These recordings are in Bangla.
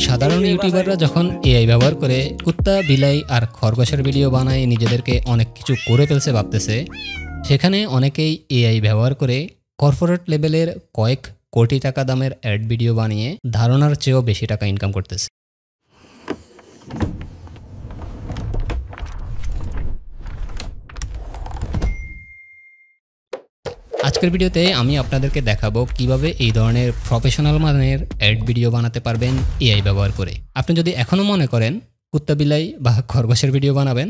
সাধারণ ইউটিউবাররা যখন এআই ব্যবহার করে কুত্তা বিলাই আর খরগোশের ভিডিও বানায় নিজেদেরকে অনেক কিছু করে ফেলছে ভাবতেছে, সেখানে অনেকেই এআই ব্যবহার করে কর্পোরেট লেভেলের কয়েক কোটি টাকা দামের অ্যাড ভিডিও বানিয়ে ধারণার চেয়েও বেশি টাকা ইনকাম করতেছে। আজকের ভিডিওতে আমি আপনাদেরকে দেখাবো কিভাবে এই ধরনের প্রফেশনাল মানের অ্যাড ভিডিও বানাতে পারবেন এআই ব্যবহার করে। আপনি যদি এখনও মনে করেন কুত্তা বিলাই বা খরগোশের ভিডিও বানাবেন,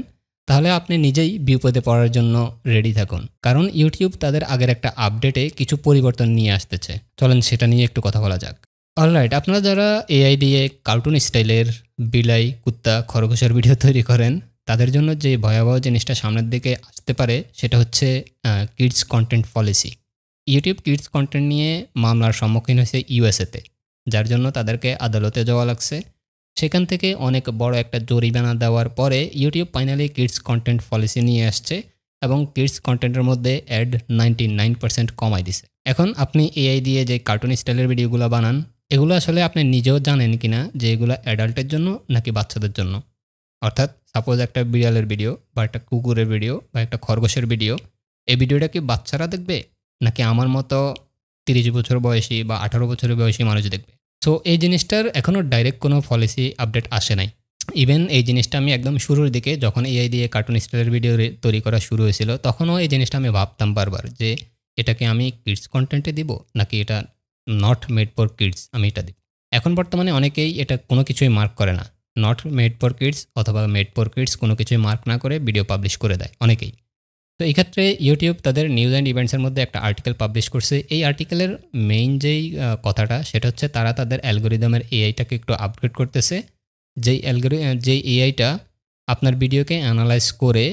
তাহলে আপনি নিজেই বিপদে পড়ার জন্য রেডি থাকুন, কারণ ইউটিউব তাদের আগের একটা আপডেটে কিছু পরিবর্তন নিয়ে আসতেছে। চলেন সেটা নিয়ে একটু কথা বলা যাক। অলরাইট, আপনারা যারা এআই দিয়ে কার্টুন স্টাইলের বিলাই, কুত্তা, খরগোশের ভিডিও তৈরি করেন, তাদের জন্য যে ভয়াবহ জিনিসটা সামনের দিকে আসতে পারে সেটা হচ্ছে kids content policy. YouTube kids content নিয়ে মামলার সম্মুখীন হয়েছে ইউএসএতে, যার জন্য তাদেরকে আদালতে যাওয়া লাগছে। সেখান থেকে অনেক বড় একটা জরিমানা দেওয়ার পরে YouTube finally kids content policy নিয়ে আসছে এবং কিডস কন্টেন্টের মধ্যে অ্যাড 99% কমাই দিছে। এখন আপনি এআই দিয়ে যে কার্টুন স্টাইলের ভিডিওগুলো বানান, এগুলো আসলে আপনি নিজেও জানেন কিনা যে এগুলো অ্যাডাল্টের জন্য নাকি বাচ্চাদের জন্য। অর্থাৎ সাপোজ একটা বিড়ালের ভিডিও বা একটা কুকুরের ভিডিও বা একটা খরগোশের ভিডিও, এই ভিডিওটা কি বাচ্চারা দেখবে নাকি আমার মতো 30 বছর বয়সী বা 18 বছরের বয়সী মানুষ দেখবে? সো এই জিনিসটার এখনও ডাইরেক্ট কোনো পলিসি আপডেট আসে নাই। ইভেন এই জিনিসটা আমি একদম শুরুর দিকে যখন এআই দিয়ে কার্টুন স্টাইলের ভিডিও তৈরি করা শুরু হয়েছিল, তখনও এই জিনিসটা আমি ভাবতাম বারবার যে এটাকে আমি কিডস কন্টেন্টে দিব নাকি এটা নট মেড ফর কিডস আমি এটা দিব। এখন বর্তমানে অনেকেই এটা কোনো কিছুই মার্ক করে না, নট মেড ফর কিডস অথবা মেড ফর কিডস কোনো কিছুই মার্ক না করে ভিডিও পাবলিশ করে দেয় অনেকেই। তো এই ক্ষেত্রে ইউটিউব তাদের নিউজ অ্যান্ড ইভেন্টসের মধ্যে একটা আর্টিকেল পাবলিশ করছে। এই আর্টিকেলের মেইন যেই কথাটা সেটা হচ্ছে তারা তাদের অ্যালগোরিদমের এআইটাকে একটু আপগ্রেড করতেছে, যেই এআইটা আপনার ভিডিওকে অ্যানালাইজ করে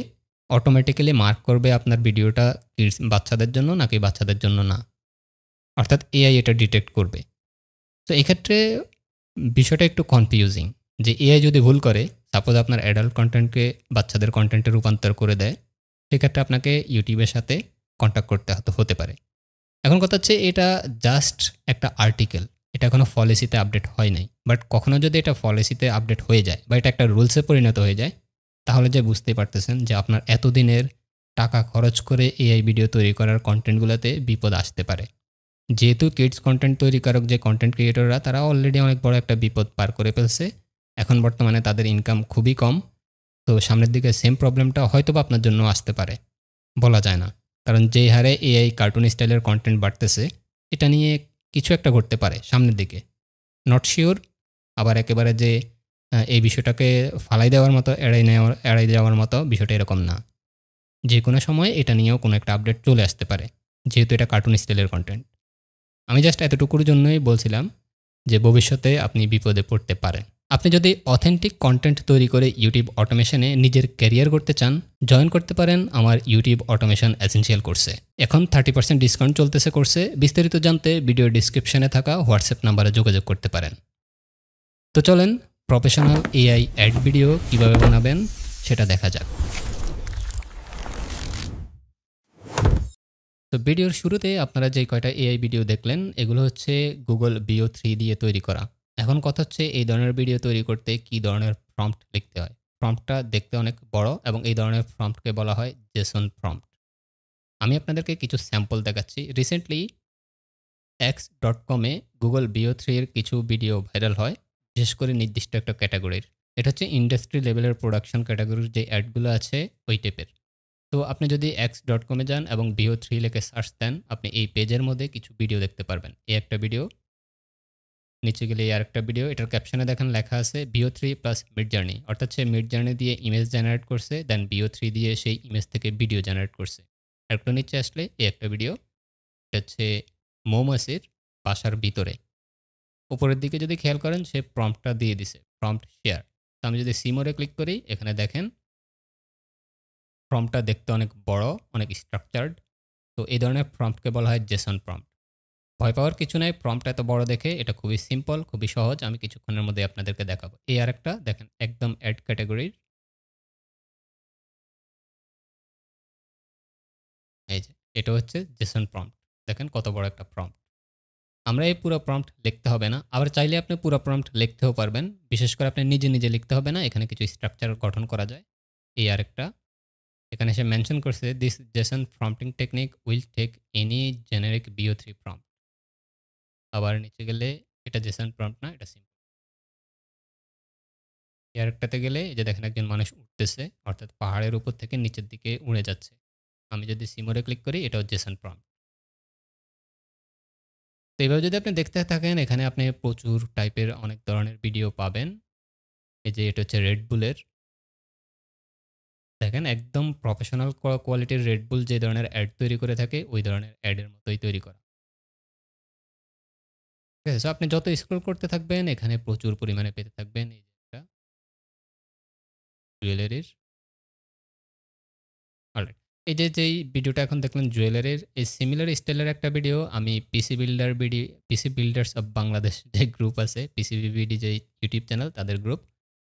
অটোমেটিক্যালি মার্ক করবে আপনার ভিডিওটা কিডস বাচ্চাদের জন্য নাকি বাচ্চাদের জন্য না। অর্থাৎ এআই এটা ডিটেক্ট করবে। তো এক্ষেত্রে বিষয়টা একটু কনফিউজিং যে এআই যদি ভুল করে, সাপোজ আপনার অ্যাডাল্ট কন্টেন্টকে বাচ্চাদের কন্টেন্টে রূপান্তর করে দেয়, সেক্ষেত্রে আপনাকে ইউটিউবের সাথে কন্ট্যাক্ট করতে হতে পারে। এখন কথা হচ্ছে এটা জাস্ট একটা আর্টিকেল, এটা কোনো পলিসিতে আপডেট হয় নাই। বাট কখনো যদি এটা পলিসিতে আপডেট হয়ে যায় বা এটা একটা রুলসে পরিণত হয়ে যায়, তাহলে যে বুঝতেই পারতেছেন যে আপনার এতদিনের টাকা খরচ করে এআই ভিডিও তৈরি করার কন্টেন্টগুলোতে বিপদ আসতে পারে। যেহেতু কিডস কন্টেন্ট তৈরিকারক যে কন্টেন্ট ক্রিয়েটররা, তারা অলরেডি অনেক বড় একটা বিপদ পার করে ফেলছে। এখন বর্তমানে তাদের ইনকাম খুবই কম। তো সামনের দিকে সেম প্রবলেমটা হয়তো বা আপনার জন্য আসতে পারে, বলা যায় না। কারণ যেই হারে এআই কার্টুন স্টাইলের কন্টেন্ট বাড়তেছে, এটা নিয়ে কিছু একটা ঘটতে পারে সামনের দিকে। Not sure. আবার একেবারে যে এই বিষয়টাকে ফালাই দেওয়ার মতো, এড়াই যাওয়ার মতো বিষয়টা এরকম না। যে কোনো সময় এটা নিয়েও কোনো একটা আপডেট চলে আসতে পারে, যেহেতু এটা কার্টুন স্টাইলের কন্টেন্ট। আমি জাস্ট এতটুকুর জন্যই বলছিলাম যে ভবিষ্যতে আপনি বিপদে পড়তে পারেন। আপনি যদি অথেন্টিক কন্টেন্ট তৈরি করে ইউটিউব অটোমেশনে নিজের ক্যারিয়ার করতে চান, জয়েন করতে পারেন আমার ইউটিউব অটোমেশন এসেনশিয়াল কোর্সে। এখন 30% ডিসকাউন্ট চলতেছে কোর্সে। বিস্তারিত জানতে ভিডিও ডিসক্রিপশনে থাকা হোয়াটসঅ্যাপ নাম্বারে যোগাযোগ করতে পারেন। তো চলেন প্রফেশনাল এআই অ্যাড ভিডিও কীভাবে বানাবেন সেটা দেখা যাক। তো ভিডিওর শুরুতে আপনারা যে কয়টা এআই ভিডিও দেখলেন, এগুলো হচ্ছে গুগল VO3 দিয়ে তৈরি করা। এখন কথা হচ্ছে এই ধরনের ভিডিও তৈরি করতে কী ধরনের প্রম্পট লিখতে হয়। প্রম্পটটা দেখতে অনেক বড় এবং এই ধরনের প্রম্পটকে বলা হয় জেসন প্রম্পট। আমি আপনাদেরকে কিছু স্যাম্পল দেখাচ্ছি। রিসেন্টলি x.com-এ গুগল VO3 এর কিছু ভিডিও ভাইরাল হয়, বিশেষ করে নির্দিষ্ট একটা ক্যাটাগরির। এটা হচ্ছে ইন্ডাস্ট্রি লেভেলের প্রোডাকশন ক্যাটাগরির যে অ্যাডগুলো আছে ওই টাইপের। তো আপনি যদি x.com-এ যান এবং VO3 লিখে সার্চ দেন, আপনি এই পেজের মধ্যে কিছু ভিডিও দেখতে পারবেন। এই একটা ভিডিও, নিচে গেলে এই আরেকটা ভিডিও। এটার ক্যাপশনে দেখেন লেখা আছে VO3 প্লাস মিডজার্নি, অর্থাৎ সে মিডজার্নি দিয়ে ইমেজ জেনারেট করছে, দেন VO3 দিয়ে সেই ইমেজ থেকে ভিডিও জেনারেট করছে। একটু নিচে আসলে এই একটা ভিডিও, এটা হচ্ছে মৌমাছির বাসার ভিতরে। উপরের দিকে যদি খেয়াল করেন সে প্রম্পটটা দিয়ে দিছে, প্রম্পট শেয়ার। তো আমি যদি সিমোরে ক্লিক করি, এখানে দেখেন প্রম্পটটা দেখতে অনেক বড়, অনেক স্ট্রাকচার্ড। তো এই ধরনের প্রম্পটকে বলা হয় জেসন প্রম্পট। ভয় পাওয়ার কিছু নাই, প্রম্পট এত বড় দেখে এটা খুবই সিম্পল, খুবই সহজ। আমি কিছুক্ষণের মধ্যে আপনাদেরকে দেখাবো। এই আরেকটা দেখেন, একদম অ্যাড ক্যাটাগরির। এই যে এটা হচ্ছে জেসন প্রম্পট, দেখেন কত বড় একটা প্রম্পট। আমরা এই পুরো প্রম্পট লিখতে হবে না, আবার চাইলে আপনি পুরো প্রম্পট লিখতেও পারবেন। বিশেষ করে আপনি নিজে নিজে লিখতে হবে না, এখানে কিছু স্ট্রাকচার গঠন করা যায়। এই আরেকটা এখানে সে মেনশন করছে this JSON prompting technique will take any generic BO3 prompt. আবার নিচে গেলে এটা জেসন প্রম্পট না, এটা সিম্পল। এই আরেকটাতে গেলে এই যে দেখেন একজন মানুষ উঠতেছে, অর্থাৎ পাহাড়ের উপর থেকে নিচের দিকে উড়ে যাচ্ছে। আমি যদি সিমোরে ক্লিক করি, এটাও জেসন প্রম্পট। তো এইভাবে যদি আপনি দেখতে থাকেন, এখানে আপনি প্রচুর টাইপের অনেক ধরনের ভিডিও পাবেন। এই যে এটা হচ্ছে রেড বুলের, দেখেন একদম প্রফেশনাল কোয়ালিটির রেড বুল যে ধরনের অ্যাড তৈরি করে থাকে ওই ধরনের অ্যাডের মতোই তৈরি করা। ঠিক আছে, সো আপনি যত স্ক্রল করতে থাকবেন এখানে প্রচুর পরিমাণে পেতে থাকবেন। এই যে একটা জুয়েলারির, অলরাইট, এই যে যেই ভিডিওটা এখন দেখলেন জুয়েলারির, এই সিমিলার স্টাইলের একটা ভিডিও আমি পিসি বিল্ডার্স অফ বাংলাদেশ যে গ্রুপ আছে, পিসিবিবিডি যে ইউটিউব চ্যানেল তাদের গ্রুপ,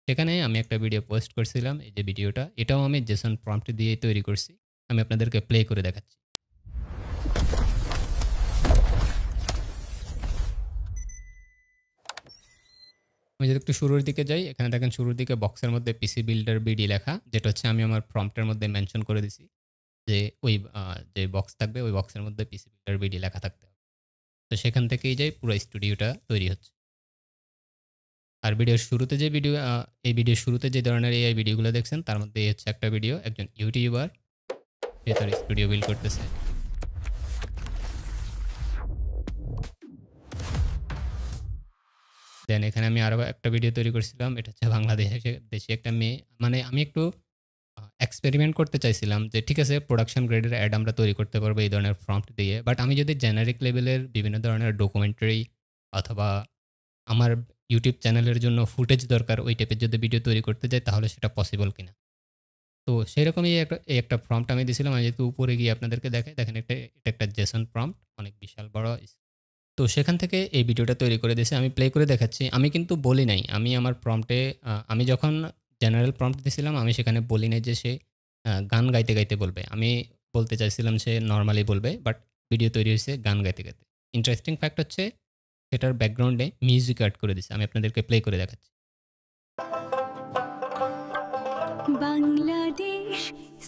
সেখানে আমি একটা ভিডিও পোস্ট করছিলাম। এই যে ভিডিওটা, এটাও আমি জেসন প্রম্পট দিয়ে তৈরি করছি। আমি আপনাদেরকে প্লে করে দেখাচ্ছি। আমি যদি একটু শুরুর দিকে যাই, এখানে দেখেন শুরুর দিকে বক্সের মধ্যে পিসি বিল্ডার বিডি লেখা, যেটা হচ্ছে আমি আমার প্রম্পটের মধ্যে মেনশন করে দিছি যে ওই যে বক্স থাকবে ওই বক্সের মধ্যে পিসি বিল্ডার বিডি লেখা থাকতে হবে। তো সেখান থেকেই যাই পুরো স্টুডিওটা তৈরি হচ্ছে। আর ভিডিওর শুরুতে যে ভিডিও, এই ভিডিওর শুরুতে যে ধরনের এআই ভিডিওগুলো দেখছেন তার মধ্যে এই হচ্ছে একটা ভিডিও, একজন ইউটিউবার সে তার স্টুডিও বিল্ড করতেছে। দেন এখানে আমি আরও একটা ভিডিও তৈরি করছিলাম, এটা হচ্ছে বাংলাদেশে দেশি একটা মেয়ে, মানে আমি একটু এক্সপেরিমেন্ট করতে চাইছিলাম যে ঠিক আছে প্রোডাকশন গ্রেডের অ্যাড আমরা তৈরি করতে পারবো এই ধরনের প্রম্পট দিয়ে, বাট আমি যদি জেনারিক লেভেলের বিভিন্ন ধরনের ডকুমেন্টারি অথবা আমার ইউটিউব চ্যানেলের জন্য ফুটেজ দরকার ওই টাইপের যদি ভিডিও তৈরি করতে যাই তাহলে সেটা পসিবল কিনা। তো সেরকমই একটা প্রম্পট আমি দিয়েছিলাম। আমি যেহেতু উপরে গিয়ে আপনাদেরকে দেখাই, দেখেন এটা একটা জেসন প্রম্পট, অনেক বিশাল বড়। তো সেখান থেকে এই ভিডিওটা তৈরি করে দিয়েছে, আমি প্লে করে দেখাচ্ছি। আমি কিন্তু বলি নাই, আমি আমার প্রম্পটে আমি যখন জেনারেল প্রম্পট দিয়েছিলাম আমি সেখানে বলি নাই যে সে গান গাইতে গাইতে বলবে। আমি বলতে চাইছিলাম সে নর্মালি বলবে, বাট ভিডিও তৈরি হয়েছে গান গাইতে গাইতে। ইন্টারেস্টিং ফ্যাক্ট হচ্ছে সেটার ব্যাকগ্রাউন্ডে মিউজিক অ্যাড করে দিয়েছে। আমি আপনাদেরকে প্লে করে দেখাচ্ছি। বাংলাদেশ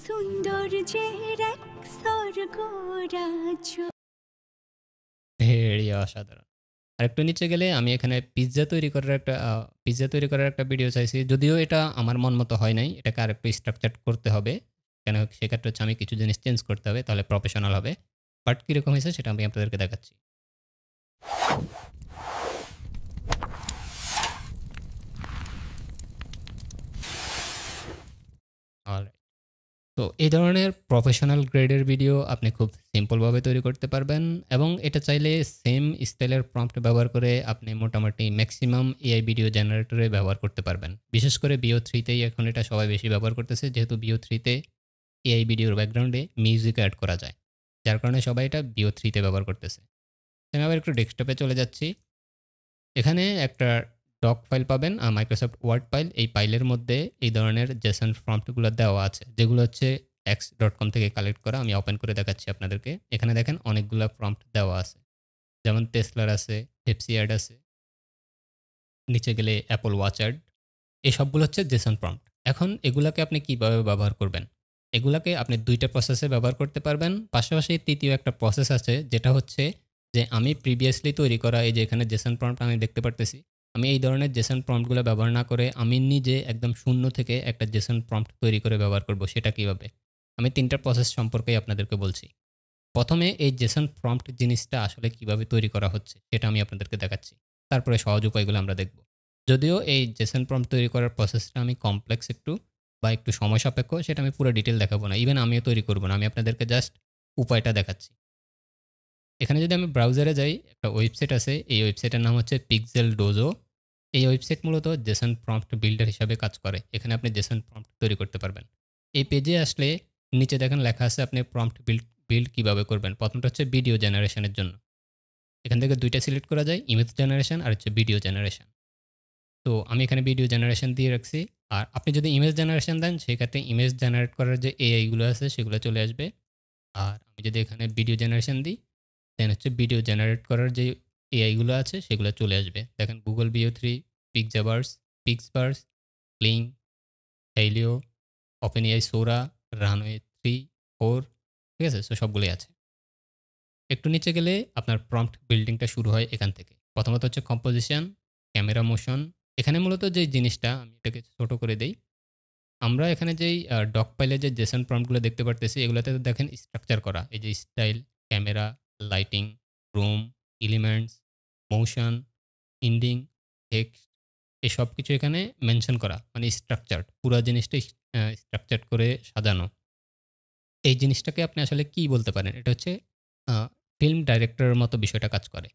সৌন্দর্যের এক স্বর্গ রাজ্য। ভেরি অসাধারণ। আরেকটু নিচে গেলে আমি এখানে পিজ্জা তৈরি করার একটা ভিডিও চাইছি। যদিও এটা আমার মন মতো হয় নাই। এটাকে আরেকটু স্ট্রাকচার করতে হবে। কেন সেক্ষেত্রে হচ্ছে আমি কিছু জিনিস চেঞ্জ করতে হবে, তাহলে প্রফেশনাল হবে। বাট কিরকম হয়েছে সেটা আমি আপনাদেরকে দেখাচ্ছি। অলরাইট। তো এই ধরনের প্রফেশনাল গ্রেডের ভিডিও আপনি খুব সিম্পলভাবে তৈরি করতে পারবেন, এবং এটা চাইলে সেম স্টাইলের প্রম্পট ব্যবহার করে আপনি মোটামুটি ম্যাক্সিমাম এআই ভিডিও জেনারেটরে ব্যবহার করতে পারবেন। বিশেষ করে BO3তেই এখন এটা সবাই বেশি ব্যবহার করতেছে, যেহেতু BO3তে এআই ভিডিওর ব্যাকগ্রাউন্ডে মিউজিক অ্যাড করা যায়, যার কারণে সবাই এটা BO3তে ব্যবহার করতেছে। আমি আবার একটু ডেস্কটপে চলে যাচ্ছি। এখানে একটা ডক ফাইল পাবেন, মাইক্রোসফট ওয়ার্ড ফাইল। এই ফাইলের মধ্যে এই ধরনের জেসন প্রম্পটগুলো দেওয়া আছে, যেগুলো হচ্ছে x.com থেকে কালেক্ট করা। আমি ওপেন করে দেখাচ্ছি আপনাদেরকে। এখানে দেখেন অনেকগুলো প্রম্পট দেওয়া আছে, যেমন টেসলার আছে, পেপসি অ্যাড আছে, নিচে গেলে অ্যাপল ওয়াচ অ্যাড। এই সবগুলো হচ্ছে জেসন প্রম্পট। এখন এগুলাকে আপনি কিভাবে ব্যবহার করবেন? এগুলাকে আপনি ২টা প্রসেসে ব্যবহার করতে পারবেন। পাশাপাশি তৃতীয় একটা প্রসেস আছে, যেটা হচ্ছে যে আমি প্রিভিয়াসলি তৈরি করা এই যে এখানে জেসন প্রম্পট আমি দেখতে পারতেছি। আমি এই ধরনের জেসন প্রম্পটগুলো ব্যবহার না করে আমি নিজে একদম শূন্য থেকে একটা জেসন প্রম্পট তৈরি করে ব্যবহার করব। সেটা কিভাবে? আমি ৩টা প্রসেস সম্পর্কেই আপনাদেরকে বলছি। প্রথমে এই জেসন প্রম্পট জিনিসটা আসলে কিভাবে তৈরি করা হচ্ছে সেটা আমি আপনাদেরকে দেখাচ্ছি। তারপরে সহজ উপায়গুলো আমরা দেখব। যদিও এই জেসন প্রম্পট তৈরি করার প্রসেসটা আমি কমপ্লেক্স একটু বা একটু সময় সাপেক্ষ, সেটা আমি পুরো ডিটেল দেখাবো না। ইভেন আমিও তৈরি করব না। আমি আপনাদেরকে জাস্ট উপায়টা দেখাচ্ছি। এখানে যদি আমি ব্রাউজারে যাই, একটা ওয়েবসাইট আছে। এই ওয়েবসাইটের নাম হচ্ছে পিক্সেল ডোজো। এই ওয়েবসাইট মূলত জেসন প্রম্পট বিল্ডার হিসাবে কাজ করে। এখানে আপনি জেসন প্রম্পট তৈরি করতে পারবেন। এই পেজে আসলে নিচে দেখেন লেখা আছে আপনি প্রম্পট বিল্ড কিভাবে করবেন। প্রথমটা হচ্ছে ভিডিও জেনারেশনের জন্য। এখান থেকে ২টা সিলেক্ট করা যায়, ইমেজ জেনারেশন আর হচ্ছে ভিডিও জেনারেশন। তো আমি এখানে ভিডিও জেনারেশন দিয়ে রাখছি। আর আপনি যদি ইমেজ জেনারেশন দেন সেক্ষেত্রে ইমেজ জেনারেট করার যে এআইগুলো আছে সেগুলো চলে আসবে। আর আমি যদি এখানে ভিডিও জেনারেশন দিই, দেন হচ্ছে ভিডিও জেনারেট করার যে এআইগুলো আছে সেগুলো চলে আসবে। দেখেন গুগল ভিও 3, পিক্সাবার্স, পিক্সবার্স, ক্লিং, হেলিও, ওপেনএআই সোরা, রানওয়ে 3, 4, ঠিক আছে? সো সবগুলোই আছে। একটু নিচে গেলে আপনার প্রম্পট বিল্ডিংটা শুরু হয় এখান থেকে। প্রথমত হচ্ছে কম্পোজিশন, ক্যামেরা মোশন। এখানে মূলত যে জিনিসটা আমি এটাকে ছোট করে দেই। আমরা এখানে যেই ডক ফাইলে যে জেসন প্রম্পটগুলো দেখতে পারতেছি এগুলোতে দেখেন স্ট্রাকচার করা। এই যে style, camera, lighting, room, elements, motion, ending, text এই সবকিছু এখানে মেনশন করা। মানে স্ট্রাকচারড। পুরা জিনিসটা স্ট্রাকচারড করে সাজানো। এই জিনিসটাকে আপনি আসলে কি বলতে পারেন? এটা হচ্ছে আ ফিল্ম ডাইরেক্টরের মতো বিষয়টা কাজ করে।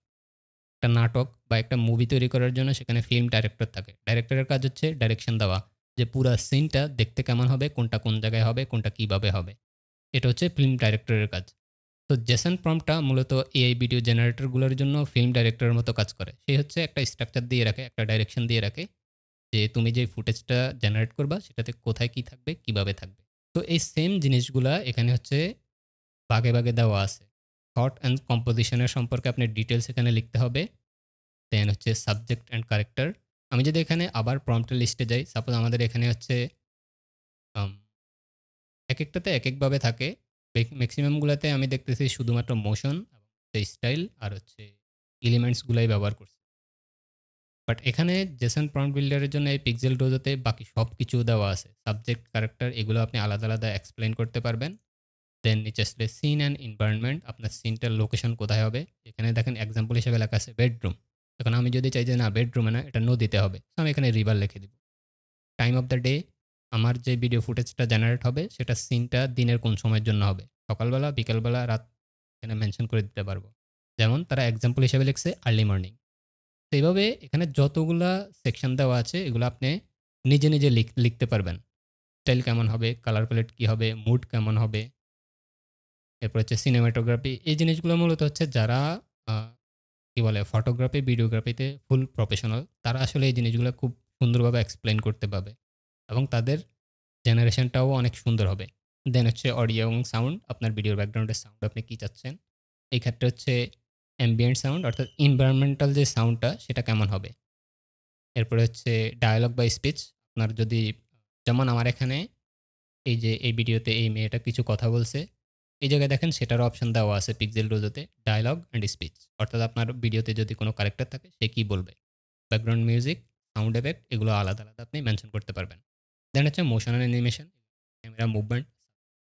একটা নাটক বা একটা মুভি তৈরি করার জন্য সেখানে ফিল্ম ডাইরেক্টর থাকে। ডাইরেক্টরের কাজ হচ্ছে ডাইরেকশন দেওয়া। যে পুরা সিনটা দেখতে কেমন হবে, কোনটা কোন জায়গায় হবে, কোনটা কিভাবে হবে। এটা হচ্ছে ফিল্ম ডাইরেক্টরের কাজ। তো জেসন প্রম্পটটা মূলত এআই ভিডিও জেনারেটরগুলোর জন্য ফিল্ম ডাইরেক্টরের মতো কাজ করে। সে হচ্ছে একটা স্ট্রাকচার দিয়ে রাখে, একটা ডাইরেকশন দিয়ে রাখে যে তুমি যে ফুটেজটা জেনারেট করবা সেটাতে কোথায় কি থাকবে, কিভাবে থাকবে। তো এই সেম জিনিসগুলা এখানে হচ্ছে ভাগে, ভাগে দেওয়া আছে। থট অ্যান্ড কম্পোজিশনের সম্পর্কে আপনি ডিটেইলস এখানে লিখতে হবে। দেন হচ্ছে সাবজেক্ট অ্যান্ড ক্যারেক্টার। আমি যদি এখানে আবার প্রম্পটের লিস্টে যাই, সাপোজ আমাদের এখানে হচ্ছে আম একেকটাতে একেকভাবে থাকে। মেক্সিমামগুলাতে আমি দেখতেছি শুধুমাত্র মোশন এবং স্টাইল আর হচ্ছে এলিমেন্টস গুলাই ব্যবহার করছে। বাট এখানে জেসন প্রম্পট বিল্ডারের জন্য এই পিক্সেল ডোজোতে বাকি সব কিছু দেওয়া আছে। সাবজেক্ট, ক্যারেক্টার এগুলো আপনি আলাদা, আলাদা এক্সপ্লেইন করতে পারবেন। দেন নিচে আসলে সিন অ্যান্ড এনভায়রনমেন্ট, আপনার সিনটার লোকেশন কোথায় হবে। এখানে দেখেন এক্সাম্পল হিসেবে লেখা আছে বেডরুম। এখন আমি যদি চাই যে না বেডরুমে না এটা নদীতে হবে, তো আমি এখানে রিভার লিখে দিব। টাইম অফ দ্য ডে, আমার যে ভিডিও ফুটেজটা জেনারেট হবে সেটা সিনটা দিনের কোন সময়ের জন্য হবে, সকালবেলা, বিকালবেলা, রাত, এখানে মেনশন করে দিতে পারবো। যেমন তারা এক্সাম্পল হিসেবে লিখছে আর্লি মর্নিং। তো এইভাবে এখানে যতগুলা সেকশন দেওয়া আছে এগুলো আপনি নিজে নিজে লিখতে পারবেন। স্টাইল কেমন হবে, কালার প্যালেট কী হবে, মুড কেমন হবে, এরপর হচ্ছে সিনেমাটোগ্রাফি। এই জিনিসগুলো মূলত হচ্ছে যারা আ কি বলে ফটোগ্রাফি, ভিডিওগ্রাফিতে ফুল প্রফেশনাল তারা আসলে এই জিনিসগুলো খুব সুন্দরভাবে এক্সপ্লেইন করতে পারবে এবং তাদের জেনারেশনটাও অনেক সুন্দর হবে। দেন হচ্ছে অডিও এবং সাউন্ড, আপনার ভিডিওর ব্যাকগ্রাউন্ডের সাউন্ড আপনি কী চাচ্ছেন। এই ক্ষেত্রে হচ্ছে অ্যাম্বিয়েন্ট সাউন্ড অর্থাৎ এনভায়রনমেন্টাল যে সাউন্ডটা সেটা কেমন হবে। এরপরে হচ্ছে ডায়ালগ বা স্পিচ, আপনার যদি যেমন আমার এখানে এই যে এই ভিডিওতে এই মেয়েটা কিছু কথা বলছে। এই জায়গায় দেখেন সেটারও অপশন দেওয়া আছে পিক্সেল ডোজোতে ডায়ালগ অ্যান্ড স্পিচ। অর্থাৎ আপনার ভিডিওতে যদি কোনো ক্যারেক্টার থাকে সে কী বলবে। ব্যাকগ্রাউন্ড মিউজিক, সাউন্ড এফেক্ট এগুলো আলাদা, আলাদা আপনি মেনশন করতে পারবেন। দেন হচ্ছে motion and animation, camera movement,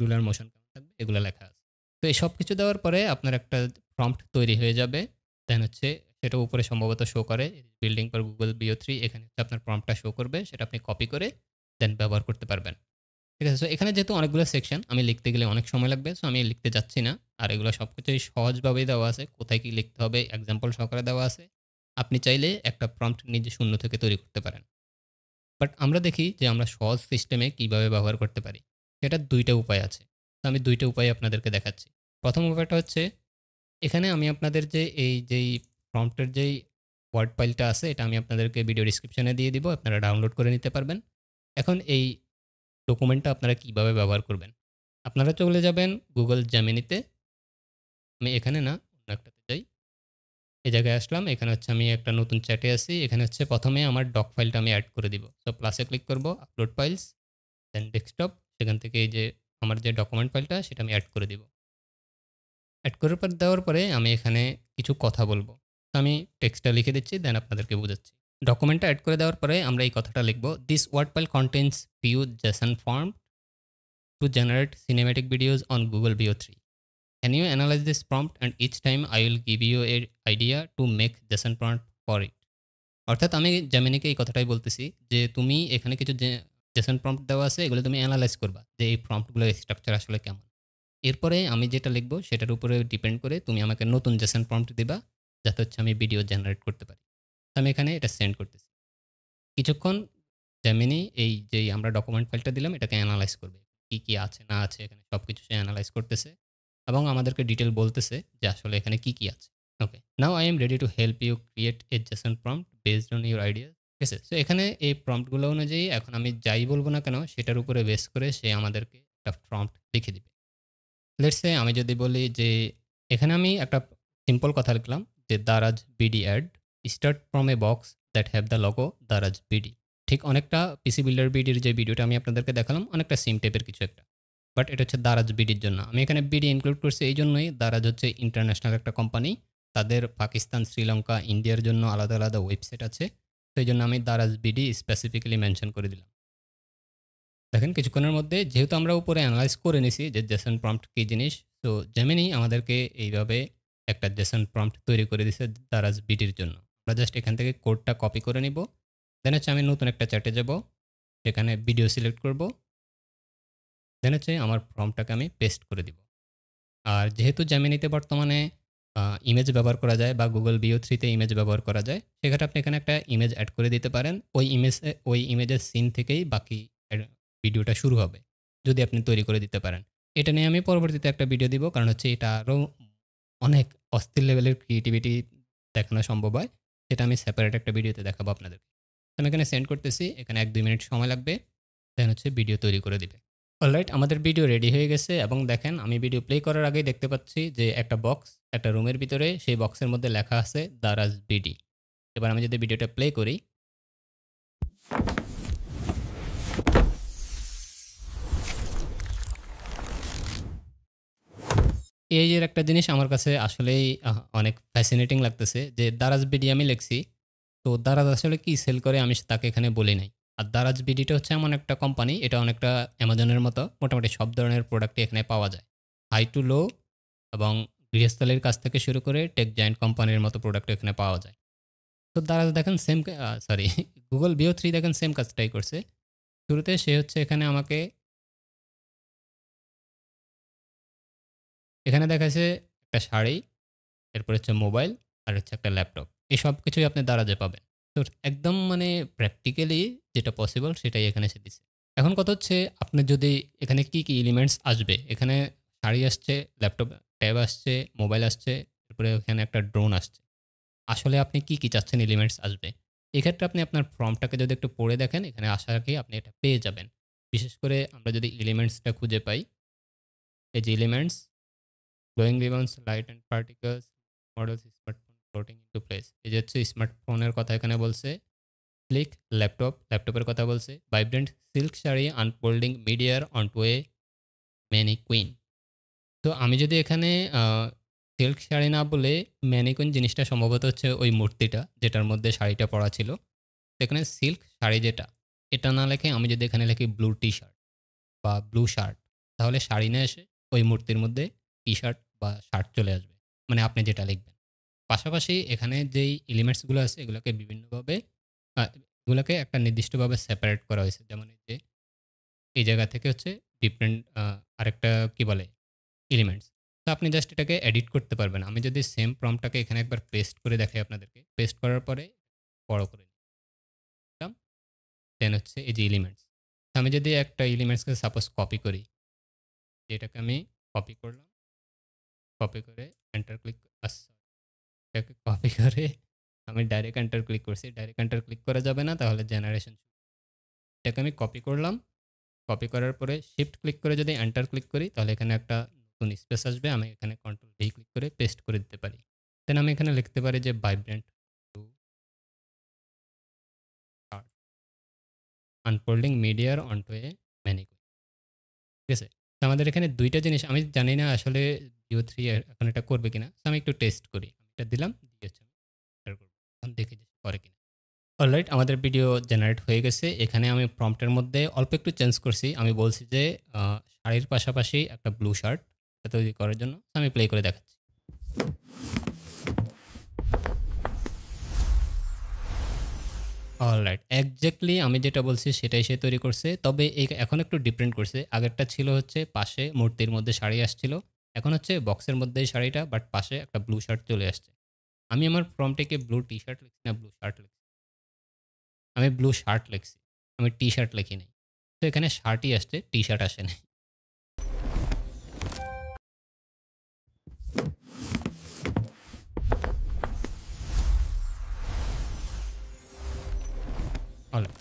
ruler motion কেমন থাকবে এগুলো লেখা আছে। তো এই সব কিছু দেওয়ার পরে আপনার একটা প্রম্পট তৈরি হয়ে যাবে। দেন হচ্ছে সেটা উপরে সম্ভবত শো করে বিল্ডিং ফর গুগল ভিও 3, এখানে হচ্ছে আপনার প্রম্পটটা শো করবে। সেটা আপনি কপি করে দেন ব্যবহার করতে পারবেন। ঠিক আছে? সো এখানে যেহেতু অনেকগুলো সেকশন আমি লিখতে গেলে অনেক সময় লাগবে। সো আমি লিখতে যাচ্ছি না। আর এগুলো সবকিছুই সহজভাবেই দেওয়া আছে। কোথায় কি লিখতে হবে এক্সাম্পল সহকারে দেওয়া আছে। আপনি চাইলে একটা প্রম্পট নিজে শূন্য থেকে তৈরি করতে পারেন। বাট আমরা দেখি যে আমরা সহজ সিস্টেমে কিভাবে ব্যবহার করতে পারি। সেটার ২ টা উপায় আছে। তো আমি ২ টা উপায় আপনাদেরকে দেখাচ্ছি। ১ম উপায়টা হচ্ছে এখানে আমি আপনাদের যে এই যেই প্রম্পটের যেই ওয়ার্ড ফাইলটা আছে এটা আমি আপনাদেরকে ভিডিও ডেসক্রিপশনে দিয়ে দিব। আপনারা ডাউনলোড করে নিতে পারবেন। এখন এই ডকুমেন্টটা আপনারা কিভাবে ব্যবহার করবেন? আপনারা চলে যাবেন Google Geminiতে। আমি এখানে না অন্য একটাতে যাই। এই জায়গায় আসলাম। এখানে হচ্ছে আমি একটা নতুন চ্যাটে আছি। এখানে হচ্ছে ১ম এ আমার ডক ফাইলটা আমি এড করে দিব। সো প্লাসে ক্লিক করব, আপলোড ফাইলস, দেন ডেস্কটপ। সেখান থেকে এই যে আমার যে ডকুমেন্ট ফাইলটা সেটা আমি এড করে দিব। এড করার পর দেওয়ার পরে আমি এখানে কিছু কথা বলব। তো আমি টেক্সটটা লিখে দিচ্ছি দেন আপনাদেরকে বুঝাচ্ছি। ডকুমেন্টটা এড করে দেওয়ার পরে আমরা এই কথাটা লিখব। This word file contains few JSON form to generate cinematic videos on Google Veo 3. Can you analyze this prompt and each time I will give you a idea to make JSON prompt for it. অর্থাৎ আমি জেমিনিকে এই কথাটাই বলতেছি যে তুমি এখানে কিছু JSON prompt দেওয়া আছে এগুলো তুমি এনালাইজ করবা যে এই প্রম্পটগুলোর স্ট্রাকচার আসলে কেমন। এরপরে আমি যেটা লিখব সেটার উপরে ডিপেন্ড করে তুমি আমাকে নতুন JSON prompt দিবা যাতে হচ্ছে আমি ভিডিও জেনারেট করতে পারি। তো আমি এখানে এটা সেন্ড করতেছি। কিছুক্ষণ জেমিনি এই যেই আমরা ডকুমেন্ট ফাইলটা দিলাম এটাকে এনালাইজ করবে। কি, কি আছে না আছে এখানে সবকিছু সে এনালাইজ করতেছে এবং আমাদেরকে ডিটেইল বলতেছে যে আসলে এখানে কি, কি আছে। Okay. Now I am ready to help you create a JSON prompt based on your idea. ঠিক আছে? সো এখানে এই প্রম্পটগুলো অনুযায়ী এখন আমি যাই বলব না কেন সেটার উপরে বেস করে সে আমাদেরকে একটা প্রম্পট লিখে দিবে। লেটস সে আমি যদি বলি যে এখানে আমি একটা সিম্পল কথা লিখলাম যে যে Daraz BD ad start from a box that have the logo Daraz BD. ঠিক অনেকটা পিসি বিল্ডার বিডির যে ভিডিওটা আমি আপনাদেরকে দেখালাম, অনেকটা সেম টাইপের কিছু একটা, বাট এটা হচ্ছে দারাজ বিডির জন্য। আমি এখানে বিডি ইনক্লুড করছি এই জন্যই, দারাজ হচ্ছে ইন্টারন্যাশনাল একটা কোম্পানি, তাদের পাকিস্তান, শ্রীলঙ্কা, ইন্ডিয়ার জন্য আলাদা আলাদা ওয়েবসাইট আছে। সেই জন্য আমি দারাজ বিডি স্পেসিফিক্যালি মেনশন করে দিলাম। দেখেন কিছুক্ষণের মধ্যে যেহেতু আমরা উপরে অ্যানালাইজ করে নিছি যে জেসন প্রম্পট কী জিনিস, তো জেমিনি আমাদেরকে এইভাবে একটা জেসন প্রম্পট তৈরি করে দিছে দারাজ বিডির জন্য। আমরা জাস্ট এখান থেকে কোডটা কপি করে নিব, দেন হচ্ছে আমি নতুন একটা চ্যাটে যাব, সেখানে ভিডিও সিলেক্ট করব, দেন হচ্ছে আমার প্রম্পটটাকে আমি পেস্ট করে দিব। আর যেহেতু জেমিনিতে বর্তমানে ইমেজ ব্যবহার করা যায় বা গুগল ভিও3তে ইমেজ ব্যবহার করা যায়, সেক্ষেত্রে আপনি এখানে একটা ইমেজ অ্যাড করে দিতে পারেন। ওই ইমেজের সিন থেকেই বাকি ভিডিওটা শুরু হবে যদি আপনি তৈরি করে দিতে পারেন। এটা নিয়ে আমি পরবর্তীতে একটা ভিডিও দিব, কারণ হচ্ছে এটা আরও অনেক অস্থির লেভেলের ক্রিয়েটিভিটি দেখানো সম্ভব হয়, সেটা আমি সেপারেট একটা ভিডিওতে দেখাবো আপনাদেরকে। আমি এখানে সেন্ড করতেছি, এখানে 1-2 মিনিট সময় লাগবে, দেন হচ্ছে ভিডিও তৈরি করে দিবে। অলরাইট, আমাদের ভিডিও রেডি হয়ে গেছে এবং দেখেন আমি ভিডিও প্লে করার আগেই দেখতে পাচ্ছি যে একটা বক্স, একটা রুমের ভিতরে, সেই বক্সের মধ্যে লেখা আছে দারাজ বিডি। এবার আমি যদি ভিডিওটা প্লে করি, এই যে একটা জিনিস আমার কাছে আসলেই অনেক ফ্যাসিনেটিং লাগতেছে যে দারাজ বিডি আমি লিখছি, তো দারাজ আসলে কি সেল করে আমি তাকে এখানে বলি নাই। আর দারাজ বিডিটা হচ্ছে এমন একটা কোম্পানি, এটা অনেকটা অ্যামাজনের মতো, মোটামুটি সব ধরনের প্রোডাক্টই এখানে পাওয়া যায়, হাই টু লো, এবং গৃহস্থলীর কাছ থেকে শুরু করে টেক জায়ান্ট কোম্পানির মতো প্রোডাক্ট এখানে পাওয়া যায়। তো দারাজ দেখেন সেম, সরি গুগল ভিও3 দেখেন সেম কাজটাই করছে। শুরুতে সে হচ্ছে এখানে আমাকে এখানে দেখাচ্ছে একটা শাড়ি, এরপর হচ্ছে মোবাইল, আর হচ্ছে একটা ল্যাপটপ। এই সব কিছুই আপনি দারাজে পাবেন। তো একদম মানে প্র্যাকটিক্যালি যেটা পসিবল সেটাই এখানে এসে দিছে। এখন কথা হচ্ছে আপনি যদি এখানে কি এলিমেন্টস আসবে, এখানে শাড়ি আসছে, ল্যাপটপ ট্যাব আসছে, মোবাইল আসছে, এরপরে এখানে একটা ড্রোন আসছে। আসলে আপনি কি চাচ্ছেন এলিমেন্টস আসবে? এক্ষেত্রে আপনি আপনার ফর্মটাকে যদি একটু পড়ে দেখেন, এখানে আসার আগেই আপনি এটা পেয়ে যাবেন। বিশেষ করে আমরা যদি এলিমেন্টসটা খুঁজে পাই, এই যে elements, glowing ribbons, light and particles, models, smartphone floating into place. এই যে হচ্ছে স্মার্টফোনের কথা এখানে বলছে, স্লিক ল্যাপটপের কথা বলছে, ভাইব্রেন্ট সিল্ক শাড়ি আনফোল্ডিং মিডিয়ার অনটু এ ম্যানিকুইন। তো আমি যদি এখানে সিল্ক শাড়ি না বলে ম্যানিকুইন জিনিসটা সম্ভবত হচ্ছে ওই মূর্তিটা যেটার মধ্যে শাড়িটা পরা ছিল, সেখানে সিল্ক শাড়ি যেটা, এটা না লেখে আমি যদি এখানে লিখি ব্লু টি শার্ট বা ব্লু শার্ট, তাহলে শাড়ি না এসে ওই মূর্তির মধ্যে টি শার্ট বা শার্ট চলে আসবে, মানে আপনি যেটা লিখবেন। পাশাপাশি এখানে যেই এলিমেন্টসগুলো আছে এগুলোকে বিভিন্নভাবে এগুলোকে একটা নির্দিষ্টভাবে সেপারেট করা হয়েছে। যেমন এই যে এই জায়গা থেকে হচ্ছে ডিফারেন্ট আরেকটা কি বলে এলিমেন্টস। তো আপনি জাস্ট এটাকে এডিট করতে পারবেন। আমি যদি সেম প্রম্পটটাকে এখানে একবার পেস্ট করে দেখাই আপনাদেরকে, পেস্ট করার পরে বড় করে নিলাম, দেন হচ্ছে এই যে এলিমেন্টস। আমি যদি একটা এলিমেন্টসকে সাপোজ কপি করি, এটাকে আমি কপি করলাম, কপি করে এন্টার ক্লিক, এটাকে কপি করে আমি ডাইরেক্ট এন্টার ক্লিক করছি। ডাইরেক্ট এন্টার ক্লিক করা যাবে না, তাহলে জেনারেশন। এটাকে আমি কপি করলাম, কপি করার পরে শিফট ক্লিক করে যদি এন্টার ক্লিক করি, তাহলে এখানে একটা নতুন স্পেস আসবে। আমি এখানে কন্ট্রোল ভি ক্লিক করে পেস্ট করে দিতে পারি। দেন আমি এখানে লিখতে পারি যে ভাইব্রেন্ট টু আনফোল্ডিং মিডিয়ার অনটু এ ম্যানিকুইন। ঠিক আছে? তো আমাদের এখানে দুইটা জিনিস, আমি জানি না আসলে ভিও3 এখন এটা করবে কিনা। তো আমি একটু টেস্ট করি। এটা দিলাম, দিয়ে হচ্ছে আমি করব। এখন দেখি যে করে কিনা। অলরাইট, আমাদের ভিডিও জেনারেট হয়ে গেছে। এখানে আমি প্রম্পটের মধ্যে অল্প একটু চেঞ্জ করছি। আমি বলছি যে শাড়ির পাশাপাশি একটা ব্লু শার্ট তৈরি করার জন্য। আমি প্লে করে দেখাচ্ছি। অলরাইট, এক্স্যাক্টলি আমি যেটা বলছি সেটাই সে তৈরি করছে। তবে এখন একটু ডিফারেন্ট করছে। আগেরটা ছিল হচ্ছে পাশে মূর্তির মধ্যে শাড়ি আসছিল। এখন হচ্ছে বক্সের মধ্যেই শাড়িটা, বাট পাশে একটা ব্লু শার্ট চলে আসছে। আমি আমার প্রম্পটে ব্লু টি শার্ট লিখছি না ব্লু শার্ট লিখছি? আমি ব্লু শার্ট লিখছি। আমি টি শার্ট লিখি নাই। তো এখানে শার্টই আসছে, টি শার্ট আসে নাই। অলরাইট।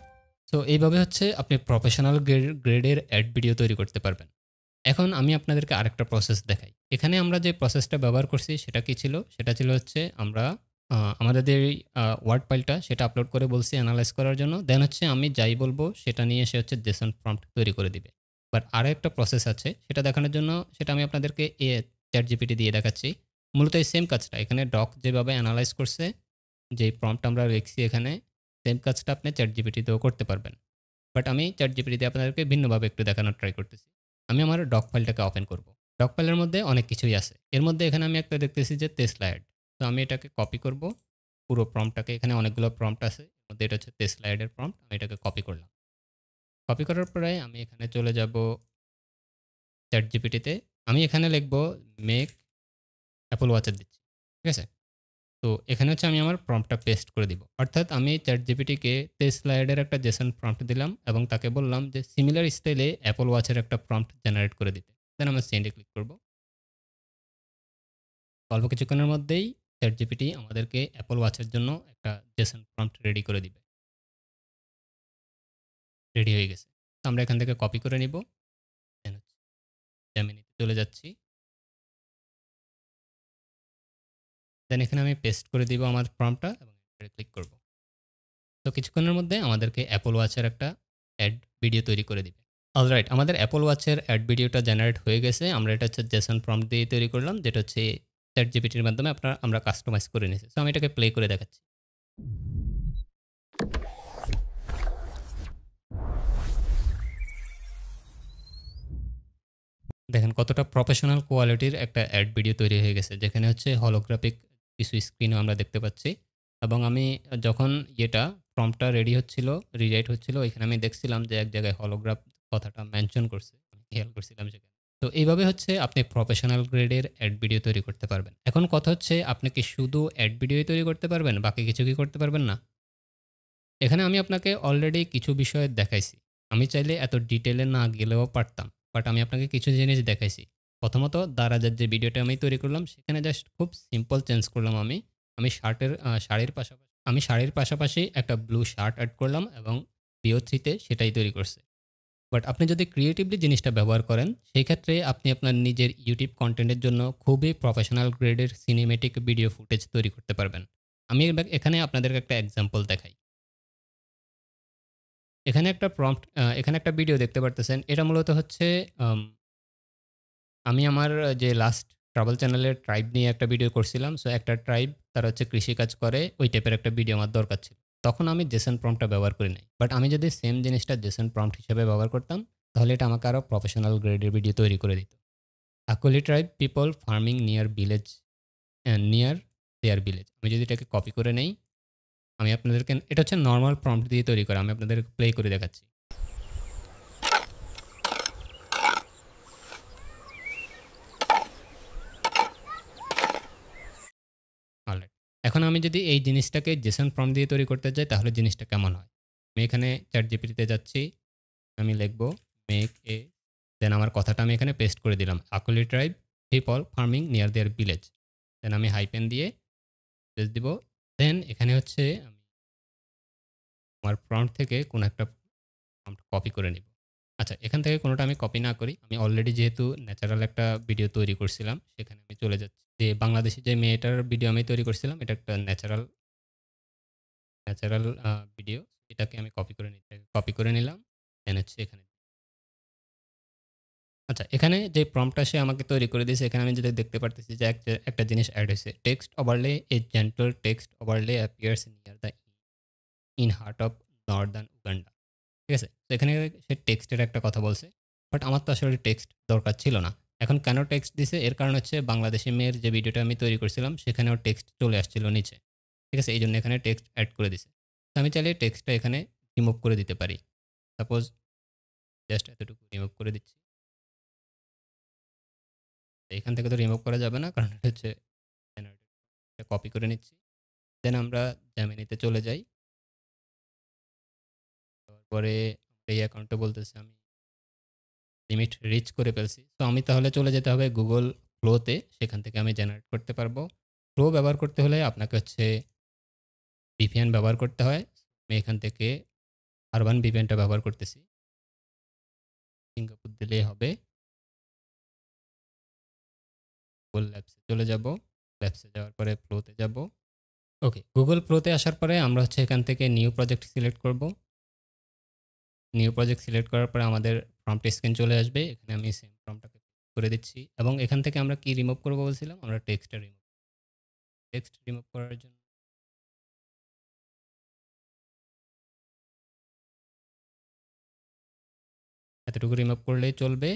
সো এইভাবে হচ্ছে আপনি প্রফেশনাল গ্রেডের অ্যাড ভিডিও তৈরি করতে পারবেন। এখন আমি আপনাদেরকে আরেকটা প্রসেস দেখাই। এখানে আমরা যে প্রসেসটা ব্যবহার করছি সেটা কি ছিল? সেটা ছিল হচ্ছে আমরা আমাদের যে ওয়ার্ড ফাইলটা সেটা আপলোড করে বলছি এনালাইজ করার জন্য। দেন হচ্ছে আমি যাই বলবো সেটা নিয়ে সে হচ্ছে জেসন প্রম্পট তৈরি করে দিবে। বাট আরো একটা প্রসেস আছে সেটা দেখানোর জন্য সেটা আমি আপনাদেরকে ChatGPT দিয়ে দেখাচ্ছি। মূলত এই সেম কাজটা এখানে ডক যেভাবে এনালাইজ করছে, যেই প্রম্পট আমরা লিখছি এখানে, সেম কাজটা আপনি ChatGPT তেও করতে পারবেন। বাট আমি ChatGPT দিয়ে আপনাদেরকে ভিন্নভাবে একটু দেখানোর ট্রাই করতেছি। আমি আমার ডক ফাইলটাকে ওপেন করব। ডক ফাইলের মধ্যে অনেক কিছুই আছে। এর মধ্যে এখানে আমি একটা দেখতেছি যে টেসলা অ্যাড। তো আমি এটাকে কপি করব। পুরো প্রম্পটটাকে, এখানে অনেকগুলো প্রম্পট আছে। এর মধ্যে এটা হচ্ছে টেসলা অ্যাড এর প্রম্পট। আমি এটাকে কপি করলাম। কপি করার পরে আমি এখানে চলে যাব ChatGPT তে। আমি এখানে লিখব মেক অ্যাপল ওয়াচের দিচ্ছি। ঠিক আছে? তো এখানে হচ্ছে আমি আমার প্রম্পটটা পেস্ট করে দিব। অর্থাৎ আমি ChatGPT-কে টেসলা অ্যাড এর একটা জেসন প্রম্পট দিলাম এবং তাকে বললাম যে সিমিলার স্টাইলে অ্যাপল ওয়াচের একটা প্রম্পট জেনারেট করে দিতে। দেন আমরা সেন্ড এ ক্লিক করব। অল্প কিছুক্ষণের মধ্যেই ChatGPT আমাদেরকে অ্যাপল ওয়াচের জন্য একটা জেসন প্রম্পট রেডি করে দিবে। রেডি হয়ে গেছে। তো আমরা এখান থেকে কপি করে নিব। দেন হচ্ছে Gemini-তে চলে যাচ্ছি। দেন এখানে আমি পেস্ট করে দিব আমার প্রম্পটটা এবং এন্টারে ক্লিক করব। তো কিছুক্ষণের মধ্যে আমাদেরকে অ্যাপল ওয়াচের একটা অ্যাড ভিডিও তৈরি করে দিবে। অলরাইট, আমাদের অ্যাপল ওয়াচের অ্যাড ভিডিওটা জেনারেট হয়ে গেছে। আমরা এটা হচ্ছে জেসন প্রম্পট দিয়ে তৈরি করলাম, যেটা হচ্ছে ChatGPT-র মাধ্যমে আমরা কাস্টমাইজ করে নিয়েছি। সো আমি এটাকে প্লে করে দেখাচ্ছি। দেখেন কতটা প্রফেশনাল কোয়ালিটির একটা অ্যাড ভিডিও তৈরি হয়ে গেছে, যেখানে হচ্ছে হলোগ্রাফিক কিছু স্ক্রিনও আমরা দেখতে পাচ্ছি। এবং আমি যখন প্রম্পটটা রেডি হচ্ছিল, রিরাইট হচ্ছিল, এখানে আমি দেখছিলাম যে এক জায়গায় হলোগ্রাফ কথাটা মেনশন করছে। আমি খেয়াল করছিলাম সেখানে। তো এইভাবে হচ্ছে আপনি প্রফেশনাল গ্রেডের অ্যাড ভিডিও তৈরি করতে পারবেন। এখন কথা হচ্ছে আপনি কি শুধু অ্যাড ভিডিওই তৈরি করতে পারবেন, বাকি কিছু কি করতে পারবেন না? এখানে আমি আপনাকে অলরেডি কিছু বিষয় দেখাইছি। আমি চাইলে এত ডিটেইলে না গেলেও পারতাম। বাট আমি আপনাকে কিছু জিনিস দেখাইছি। প্রথমত দারাজের যে ভিডিওটা আমি তৈরি করলাম সেখানে জাস্ট খুব সিম্পল চেঞ্জ করলাম আমি। আমি শাড়ির পাশাপাশি একটা ব্লু শার্ট এড করলাম এবং VO3 তে সেটাই তৈরি করছি। বাট আপনি যদি ক্রিয়েটিভলি জিনিসটা ব্যবহার করেন, সেই ক্ষেত্রে আপনি আপনার নিজের YouTube কনটেন্টের জন্য খুবই প্রফেশনাল গ্রেডের সিনেমেটিক ভিডিও ফুটেজ তৈরি করতে পারবেন। আমি এখানে আপনাদেরকে একটা এক্সাম্পল দেখাই। এখানে একটা ভিডিও দেখতে পারতেছেন। এটা মূলত হচ্ছে আম আমি আমার যে লাস্ট ট্রাভেল চ্যানেলের ট্রাইব নিয়ে একটা ভিডিও করছিলাম। সো একটা ট্রাইব তারা হচ্ছে কৃষিকাজ করে, ওই টাইপের একটা ভিডিও আমার দরকার ছিল। তখন আমি জেসন প্রম্পটটা ব্যবহার করি নাই। বাট আমি যদি সেম জিনিসটা জেসন প্রম্পট হিসেবে ব্যবহার করতাম, তাহলে এটা আমাকে আরো প্রফেশনাল গ্রেডের ভিডিও তৈরি করে দিত। আকুলি tribe people farming near their village. আমি যদি এটাকে কপি করে নেই, আমি আপনাদেরকে, এটা হচ্ছে নরমাল প্রম্পট দিয়ে তৈরি করা। আমি আপনাদেরকে প্লে করে দেখাচ্ছি। অলরাইট। এখন আমি যদি এই জিনিসটাকে জেসন প্রম্পট দিয়ে তৈরি করতে যাই তাহলে জিনিসটা কেমন হয়? আমি এখানে ChatGPT-তে যাচ্ছি। আমি লিখব মেক এ, দেন আমার কথাটা আমি এখানে পেস্ট করে দিলাম। আকুলি tribe people farming near their village. Then আমি হাইপেন দিয়ে স্পেস দিব। দেন এখানে হচ্ছে আমি আমার প্রম্পট থেকে কোনো একটা প্রম্পট কপি করে নিব। আচ্ছা, এখান থেকে কোনোটা আমি কপি না করি। আমি অলরেডি যেহেতু ন্যাচারাল একটা ভিডিও তৈরি করছিলাম, সেখানে আমি চলে যাচ্ছি। যে বাংলাদেশী যে মেয়েটার ভিডিও আমি তৈরি করছিলাম, এটা একটা ন্যাচারাল ভিডিও। এটাকে আমি কপি করে নিলাম। দেন হচ্ছে এখানে, আচ্ছা, এখানে যে প্রম্পটটা সে আমাকে তৈরি করে দিয়েছে, এখানে আমি যেটা দেখতে পারতেছি যে একটা জিনিস এড হয়েছে। Text overlay, A gentle text overlay appears near the in heart of Northern Uganda. ঠিক আছে? তো এখানে সে টেক্সটের একটা কথা বলছে। বাট আমার তো আসলে টেক্সট দরকার ছিল না। এখন কেন টেক্সট দিছে? এর কারণ হচ্ছে বাংলাদেশী মেয়ের যে ভিডিওটা আমি তৈরি করছিলাম সেখানেও টেক্সট চলে আসছিল নিচে। ঠিক আছে? এইজন্য এখানে টেক্সট এড করে দিছে। তো আমি চাইলে টেক্সটটা এখানে রিমুভ করে দিতে পারি। সাপোজ জাস্ট এতটুকু রিমুভ করে দিচ্ছি। এখান থেকে তো রিমুভ করা যাবে না, কারণ এটা হচ্ছে জেনারেটেড। এটা কপি করে নিচ্ছি। দেন আমরা Gemini-তে চলে যাই। তারপরে এই অ্যাকাউন্টে বলতেছে আমি লিমিট রিচ করে ফেলছি। তো আমি তাহলে চলে যেতে হবে Google Flow-তে, সেখান থেকে আমি জেনারেট করতে পারবো। Flow ব্যবহার করতে হলে আপনাকে হচ্ছে VPN ব্যবহার করতে হয়। আমি এখান থেকে আরবান VPN-টা ব্যবহার করতেছি। সিঙ্গাপুর দিলেই হবে। Google Labs-এ চলে যাব। Labs-এ যাওয়ার পরে Flow-তে যাব। ওকে, গুগল প্রোতে আসার পরে আমরা হচ্ছে এখান থেকে নিউ প্রজেক্ট সিলেক্ট করব। নিউ প্রজেক্ট সিলেক্ট করার পরে আমাদের প্রম্পট স্ক্রিন চলে আসবে। এখানে আমি সেম প্রম্পটটাকে করে দিচ্ছি এবং এখান থেকে আমরা কি রিমুভ করব বলছিলাম? আমরা টেক্সট রিমুভ করার জন্য এতটুকু রিমুভ করলেই চলবে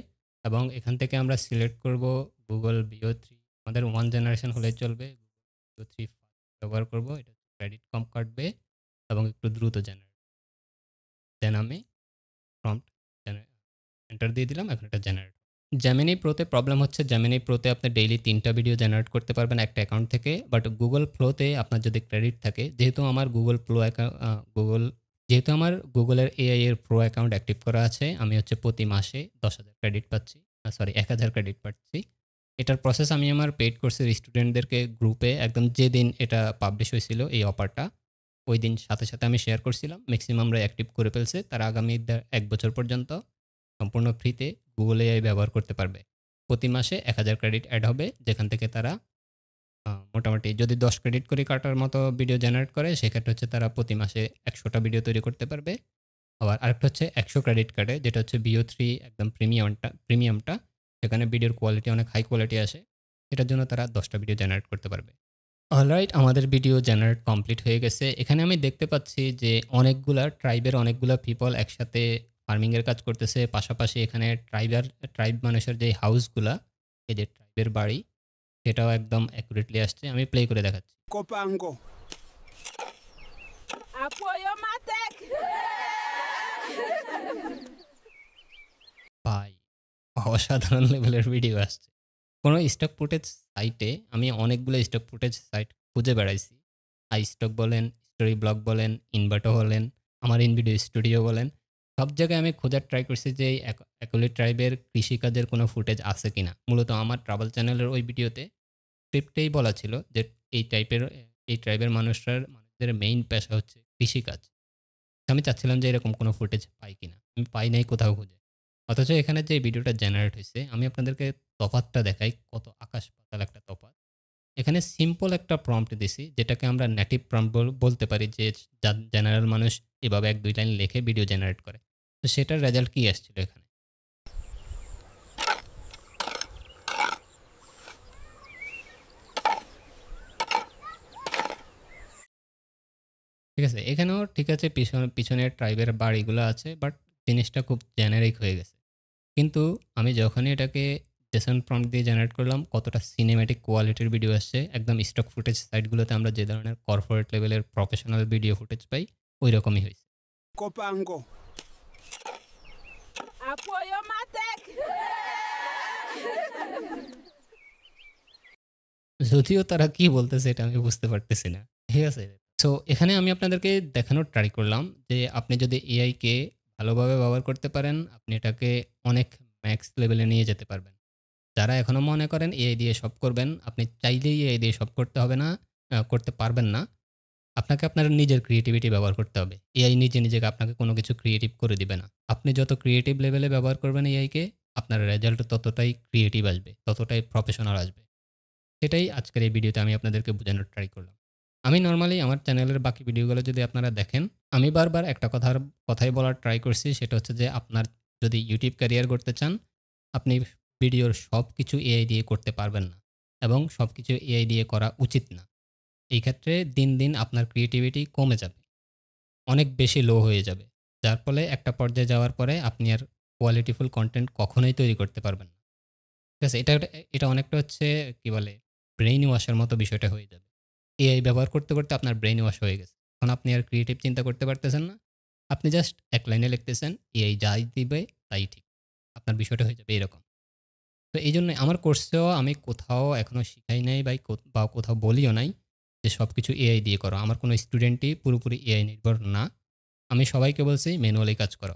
এবং এখান থেকে আমরা সিলেক্ট করব গুগল ভিও3। আমাদের 1 জেনারেশন হলেই চলবে। ভিও3 ব্যবহার করব। এটা ক্রেডিট কম কাটবে এবং একটু দ্রুত জেনারেট। দেন আমি প্রম্পট এন্টার দিয়ে দিলাম। এখন এটা জেনারেট। জেমিনি প্রোতে প্রবলেম হচ্ছে, জেমিনি প্রোতে আপনি ডেইলি 3টা ভিডিও জেনারেট করতে পারবেন একটা অ্যাকাউন্ট থেকে। বাট গুগল ফ্লোতে আপনার যদি ক্রেডিট থাকে, যেহেতু আমার গুগলের এআই এর প্রো অ্যাকাউন্ট অ্যাক্টিভ করা আছে, আমি হচ্ছে প্রতি মাসে 10,000 ক্রেডিট পাচ্ছি। 1000 ক্রেডিট পাচ্ছি। এটার প্রসেস আমি আমার পেইড কোর্সের স্টুডেন্টদেরকে গ্রুপে একদম যেদিন এটা পাবলিশ হয়েছিল এই অফারটা, ওই দিন সাথে সাথে আমি শেয়ার করছিলাম। ম্যাক্সিমামরা অ্যাক্টিভ করে ফেলছে। তারা আগামী 1 বছর পর্যন্ত সম্পূর্ণ ফ্রিতে গুগল এআই ব্যবহার করতে পারবে। প্রতি মাসে 1000 ক্রেডিট অ্যাড হবে, যেখান থেকে তারা মোটামুটি যদি 10 ক্রেডিট করে কাটার মতো ভিডিও জেনারেট করে, সেক্ষেত্রে হচ্ছে তারা প্রতি মাসে 100টা ভিডিও তৈরি করতে পারবে। আবার আরেকটা হচ্ছে 100 ক্রেডিট কার্ডে, যেটা হচ্ছে ভিও3 একদম প্রিমিয়ামটা, সেখানে ভিডিওর কোয়ালিটি অনেক হাই কোয়ালিটি আসে। এটার জন্য তারা 10টা ভিডিও জেনারেট করতে পারবে। অলরাইট, আমাদের ভিডিও জেনারেট কমপ্লিট হয়ে গেছে। এখানে আমি দেখতে পাচ্ছি যে অনেকগুলা পিপল একসাথে ফার্মিংয়ের কাজ করতেছে। পাশাপাশি এখানে ট্রাইব মানুষের যে হাউসগুলা, এই যে ট্রাইবের বাড়ি, সেটাও একদম অ্যাকুরেটলি আসছে। আমি প্লে করে দেখাচ্ছি। Kopango. Apoyo Matek! ভাই, অসাধারণ লেভেলের ভিডিও আসছে। কোনো স্টক ফুটেজ সাইটে আমি অনেকগুলো স্টক ফুটেজ সাইট খুঁজে বেড়াইছি। আইস্টক বলেন, স্টোরি ব্লগ বলেন, ইনভার্টো বলেন, আমার ইনভিডিও স্টুডিও বলেন, সব জায়গায় আমি খোঁজার ট্রাই করছি যে এই অ্যাকোলি ট্রাইবের কৃষিকাজের কোনো ফুটেজ আছে কিনা। মূলত আমার ট্রাভেল চ্যানেলের ওই ভিডিওতে স্ক্রিপ্টেই বলা ছিল যে এই ট্রাইবের মানুষদের মেইন পেশা হচ্ছে কৃষিকাজ। আমি চাচ্ছিলাম যে এরকম কোনো ফুটেজ পাই কিনা। আমি পাই নাই কোথাও খুঁজে। অথচ এখানে যে ভিডিওটা জেনারেট হয়েছে, আমি আপনাদেরকে তফাৎটা দেখাই, কত আকাশ পাতাল একটা তফাৎ। এখানে সিম্পল একটা প্রম্পট দিছি, যেটাকে আমরা নেটিভ প্রম্পট বলতে পারি, যে জেনারেল মানুষ এভাবে 1-2 লাইন লিখে ভিডিও জেনারেট করে। তো সেটার রেজাল্ট কি আসছিল এখানে? ঠিক আছে, এখানেও ঠিক আছে, পিছনে ট্রাইবের বাড়িগুলো আছে, বাট জিনিসটা খুব জেনারিক হয়ে গেছে। কিন্তু আমি যখনই এটাকে জেসন প্রম্পট দিয়ে জেনারেট করলাম, কতটা সিনেম্যাটিক কোয়ালিটির ভিডিও আসছে। একদম স্টক ফুটেজ সাইটগুলোতে আমরা যে ধরনের কর্পোরেট লেভেলের প্রফেশনাল ভিডিও ফুটেজ পাই, ওই রকমই হয়েছে। Kopango. Apoyo Matek! যদিও তারা কি বলতেছে এটা আমি বুঝতে পারতেছি না। ঠিক আছে? সো এখানে আমি আপনাদেরকে দেখানোর ট্রাই করলাম যে আপনি যদি এআইকে ভালোভাবে ব্যবহার করতে পারেন, আপনি এটাকে অনেক ম্যাক্স লেভেলে নিয়ে যেতে পারবেন। যারা এখনো মনে করেন এআই দিয়ে সব করবেন, আপনি চাইলেই এআই দিয়ে সব করতে হবে না, করতে পারবেন না। আপনাকে আপনার নিজের ক্রিয়েটিভিটি ব্যবহার করতে হবে। এআই নিজেকে আপনাকে কোনো কিছু ক্রিয়েটিভ করে দিবে না। আপনি যত ক্রিয়েটিভ লেভেলে ব্যবহার করবেন এআইকে, আপনার রেজাল্ট ততটাই ক্রিয়েটিভ আসবে, ততটাই প্রফেশনাল আসবে। সেটাই আজকের এই ভিডিওতে আমি আপনাদেরকে বোঝানোর ট্রাই করলাম। আমি নরমালি আমার চ্যানেলের বাকি ভিডিওগুলো যদি আপনারা দেখেন, আমি বারবার একটা কথাই বলার ট্রাই করছি, সেটা হচ্ছে যে আপনার যদি ইউটিউব ক্যারিয়ার করতে চান, আপনি ভিডিওর সবকিছু এআই দিয়ে করতে পারবেন না এবং সবকিছু এআই দিয়ে করা উচিত না। এই ক্ষেত্রে দিন, দিন আপনার ক্রিয়েটিভিটি কমে যাবে। অনেক বেশি লো হয়ে যাবে। যার ফলে একটা পর্যায়ে যাওয়ার পরে আপনি আর কোয়ালিটিফুল কনটেন্ট কখনোই তৈরি করতে পারবেন না। ঠিক আছে? এটা অনেকটা হচ্ছে কি বলে, ব্রেইন ওয়াশের মতো বিষয়টা হয়ে যাবে। এআই ব্যবহার করতে, করতে আপনার ব্রেইন ওয়াশ হয়ে গেছে। এখন আপনি আর ক্রিয়েটিভ চিন্তা করতে পারতেছেন না। আপনি জাস্ট এক লাইনে লিখতেছেন, এআই যাই দিবে তাই ঠিক। আপনার বিষয়টা হয়ে যাবে এরকম। তো এইজন্যই আমার কোর্সেও আমি কোথাও এখনো শিখাই নাই বা কোথাও বলিও নাই যে সবকিছু এআই দিয়ে করো। আমার কোনো স্টুডেন্টই পুরোপুরি এআই নির্ভর না। আমি সবাইকে বলছি ম্যানুয়ালি কাজ করো।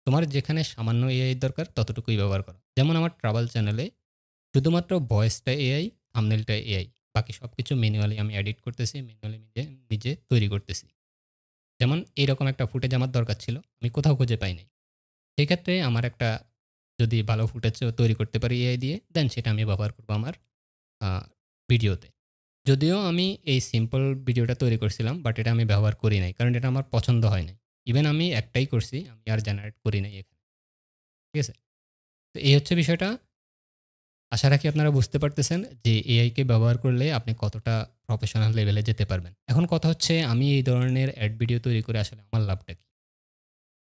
তোমার যেখানে সামান্য এআই দরকার ততটুকুই ব্যবহার করো। যেমন আমার ট্রাভেল চ্যানেলে শুধুমাত্র ভয়েসটা এআই, থাম্বনেইলটা এআই। বাকি সবকিছু ম্যানুয়ালি আমি এডিট করতেছি, ম্যানুয়ালি নিজে তৈরি করতেছি। যেমন এইরকম একটা ফুটেজ আমার দরকার ছিল, আমি কোথাও খুঁজে পাই নাই। সেক্ষেত্রে আমার একটা যদি ভালো ফুটেজ তৈরি করতে পারি এআই দিয়ে, দেন সেটা আমি ব্যবহার করব আমার আ ভিডিওতে। যদিও আমি এই সিম্পল ভিডিওটা তৈরি করছিলাম, বাট এটা আমি ব্যবহার করি নাই, কারণ এটা আমার পছন্দ হয় নাই। ইভেন আমি একটাই করছি, আমি আর জেনারেট করি নাই এখানে। ঠিক আছে? তো এই হচ্ছে বিষয়টা। আশা রাখি আপনারা বুঝতে পারতেছেন যে এআইকে ব্যবহার করলে আপনি কতটা প্রফেশনাল লেভেলে যেতে পারবেন। এখন কথা হচ্ছে, আমি এই ধরনের অ্যাড ভিডিও তৈরি করে আসলে আমার লাভটা কি?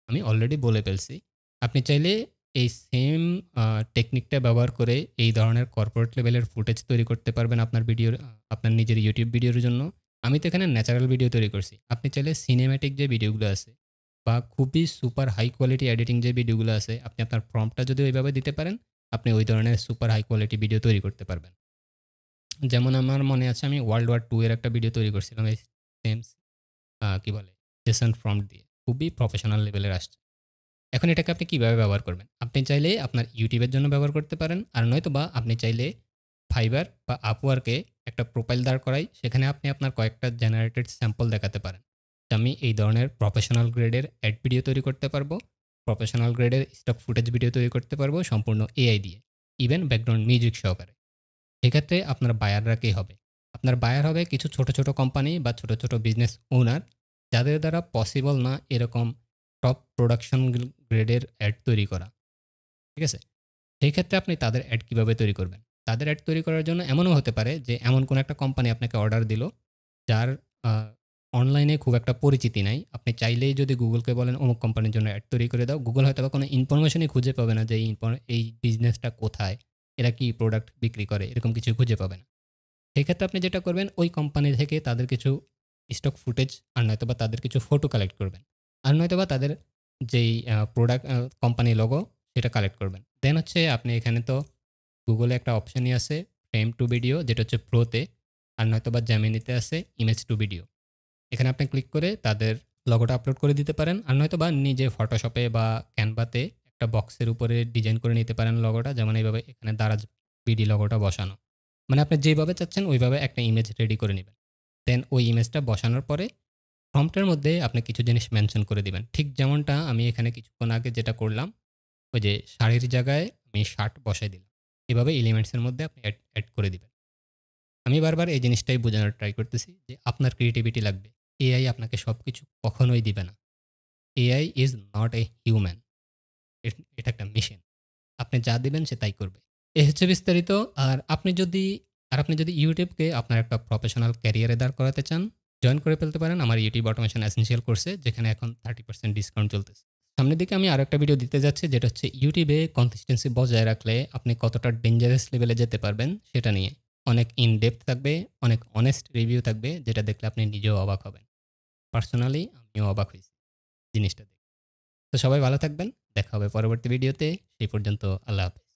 আমি অলরেডি বলে ফেলছি। আপনি চাইলে এই সেম টেকনিকটা ব্যবহার করে এই ধরনের কর্পোরেট লেভেলের ফুটেজ তৈরি করতে পারবেন আপনার ভিডিওর, আপনার নিজের ইউটিউব ভিডিওর জন্য। আমি তো এখানে ন্যাচারাল ভিডিও তৈরি করছি। আপনি চাইলে সিনেম্যাটিক যে ভিডিওগুলো আছে বা খুবই সুপার হাই কোয়ালিটি এডিটিং যে ভিডিওগুলো আছে, আপনি আপনার প্রম্পটটা যদি ওইভাবে দিতে পারেন, আপনি ওই ধরনের সুপার হাই কোয়ালিটি ভিডিও তৈরি করতে পারবেন। যেমন আমার মনে আছে, আমি ওয়ার্ল্ড ওয়ার 2 এর একটা ভিডিও তৈরি করছিলাম এই সেম কি বলে জেসন প্রম্পট দিয়ে। খুবই প্রফেশনাল লেভেলের আসছে। এখন এটাকে আপনি কিভাবে ব্যবহার করবেন? আপনি চাইলে আপনার ইউটিউবের জন্য ব্যবহার করতে পারেন। আর নয়তোবা আপনি চাইলে ফাইবার বা আপওয়ার্কে একটা প্রোফাইল দাঁড় করাই, সেখানে আপনি আপনার কয়েকটা জেনারেটেড স্যাম্পল দেখাতে পারেন। যে আমি এই ধরনের প্রফেশনাল গ্রেডের অ্যাড ভিডিও তৈরি করতে পারবো, প্রফেশনাল গ্রেডের স্টক ফুটেজ ভিডিও তৈরি করতে পারবো সম্পূর্ণ এআই দিয়ে। ইভেন ব্যাকগ্রাউন্ড মিউজিক সহকারে। সেক্ষেত্রে আপনার বায়াররা কে হবে? আপনার বায়ার হবে কিছু ছোট, ছোট কোম্পানি বা ছোট, ছোট বিজনেস ওনার, যাদের দ্বারা পসিবল না এরকম টপ প্রোডাকশন গ্রেডের অ্যাড তৈরি করা। ঠিক আছে? সেই ক্ষেত্রে আপনি তাদের অ্যাড কিভাবে তৈরি করবেন? তাদের অ্যাড তৈরি করার জন্য এমনও হতে পারে যে এমন কোনো একটা কোম্পানি আপনাকে অর্ডার দিল, যার আ অনলাইনে খুব একটা পরিচিতি নাই। আপনি চাইলেই যদি গুগলকে বলেন অমুক কোম্পানির জন্য অ্যাড তৈরি করে দাও, গুগল হয়তোবা কোনো ইনফরমেশনই খুঁজে পাবে না যে এই বিজনেসটা কোথায়? এরা কি প্রোডাক্ট বিক্রি করে? এরকম কিছু খুঁজে পাবে না। সেই ক্ষেত্রে আপনি যেটা করবেন, ওই কোম্পানি থেকে তাদের কিছু স্টক ফুটেজ আর নয়তোবা তাদের কিছু ফটো কালেক্ট করবেন। আর নয়তোবা তাদের যেই প্রোডাক্ট কোম্পানি লোগো সেটা কালেক্ট করবেন। দেন হচ্ছে আপনি এখানে তো গুগলে একটা অপশনই আছে ফ্রেম টু ভিডিও, যেটা হচ্ছে প্রোতে, আর নয়তোবা জেমিনিতে আছে ইমেজ টু ভিডিও। এখানে আপনি ক্লিক করে তাদের লোগোটা আপলোড করে দিতে পারেন। আর নয়তোবা নিজে ফটোশপে বা ক্যানভাতে একটা বক্সের উপরে ডিজাইন করে নিতে পারেন লোগোটা। যেমন এইভাবে এখানে দারাজ বিডি লোগোটা বসানো। মানে আপনি যেভাবে চাচ্ছেন ওইভাবে একটা ইমেজ রেডি করে নেবেন। দেন ওই ইমেজটা বসানোর পরে প্রম্পটের মধ্যে আপনি কিছু জিনিস মেনশন করে দিবেন। ঠিক যেমনটা আমি এখানে কিছুক্ষণ আগে যেটা করলাম, ওই যে শাড়ির জায়গায় আমি শার্ট বসাই দিলাম। এভাবে এলিমেন্টসের মধ্যে আপনি এড করে দিবেন। আমি বারবার এই জিনিসটাই বোঝানোর ট্রাই করতেছি যে আপনার ক্রিয়েটিভিটি লাগবে। এআই আপনাকে সবকিছু কখনোই দিবে না। AI is not a human. এটা একটা মেশিন। আপনি যা দিবেন সে তাই করবে। এই হচ্ছে বিস্তারিত। আর আপনি যদি ইউটিউবকে আপনার একটা প্রফেশনাল ক্যারিয়ারে দাঁড় করাতে চান, জয়েন করে ফেলতে পারেন আমার ইউটিউব অটোমেশন এসেনশিয়াল কোর্সে, যেখানে এখন 30% ডিসকাউন্ট চলতেছে। সামনের দিকে আমি আরো একটা ভিডিও দিতে যাচ্ছি, যেটা হচ্ছে ইউটিউবে কনসিস্টেন্সি বজায় রাখলে আপনি কতটা ডেঞ্জারাস লেভেলে যেতে পারবেন সেটা নিয়ে। অনেক ইন ডেপথ থাকবে, অনেক অনেস্ট রিভিউ থাকবে, যেটা দেখলে আপনি নিজেও অবাক হবেন। পার্সোনালি আমিও অবাক হয়েছি জিনিসটা দেখে। তো সবাই ভালো থাকবেন। দেখা হবে পরবর্তী ভিডিওতে। সেই পর্যন্ত আল্লাহ হাফেজ।